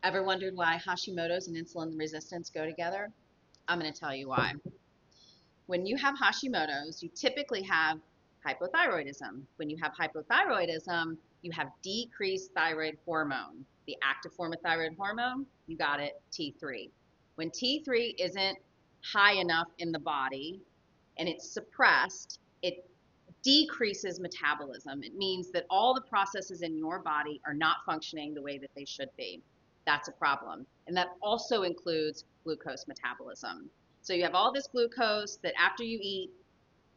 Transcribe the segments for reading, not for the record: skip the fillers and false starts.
Ever wondered why Hashimoto's and insulin resistance go together? I'm going to tell you why. When you have Hashimoto's, you typically have hypothyroidism. When you have hypothyroidism, you have decreased thyroid hormone. The active form of thyroid hormone, you got it, T3. When T3 isn't high enough in the body and it's suppressed, it decreases metabolism. It means that all the processes in your body are not functioning the way that they should be. That's a problem. And that also includes glucose metabolism. So you have all this glucose that after you eat,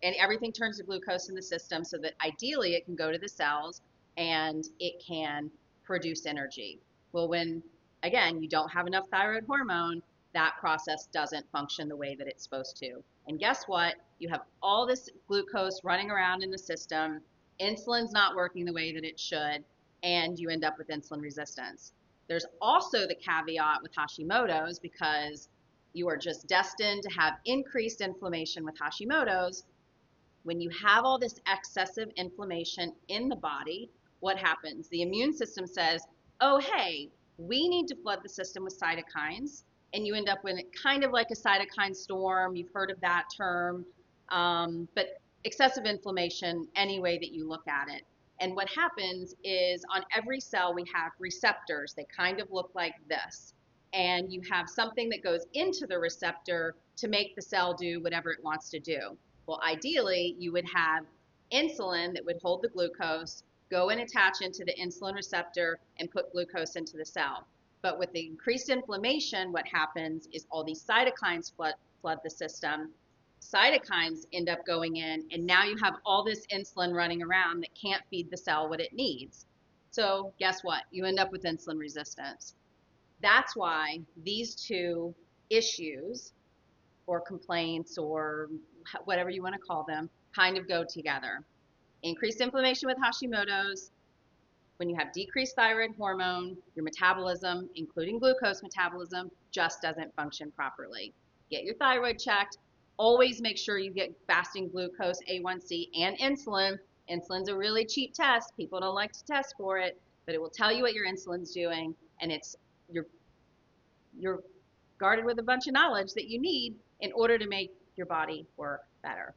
and everything turns to glucose in the system so that ideally it can go to the cells and it can produce energy. Well, when again you don't have enough thyroid hormone, that process doesn't function the way that it's supposed to. And guess what? You have all this glucose running around in the system, insulin's not working the way that it should, and you end up with insulin resistance. There's also the caveat with Hashimoto's because you are just destined to have increased inflammation with Hashimoto's. When you have all this excessive inflammation in the body, what happens? The immune system says, oh, hey, we need to flood the system with cytokines. And you end up with kind of like a cytokine storm. You've heard of that term. But excessive inflammation, any way that you look at it. And what happens is on every cell, we have receptors. They kind of look like this. And you have something that goes into the receptor to make the cell do whatever it wants to do. Well, ideally, you would have insulin that would hold the glucose, go and attach into the insulin receptor, and put glucose into the cell. But with the increased inflammation, what happens is all these cytokines flood the system. Cytokines end up going in, and now you have all this insulin running around that can't feed the cell what it needs. So, guess what? You end up with insulin resistance. That's why these two issues or complaints or whatever you want to call them kind of go together. Increased inflammation with Hashimoto's, when you have decreased thyroid hormone, your metabolism, including glucose metabolism, just doesn't function properly. Get your thyroid checked. Always make sure you get fasting glucose, A1C, and insulin. Insulin's a really cheap test. People don't like to test for it, but it will tell you what your insulin's doing, and you're you're guarded with a bunch of knowledge that you need in order to make your body work better.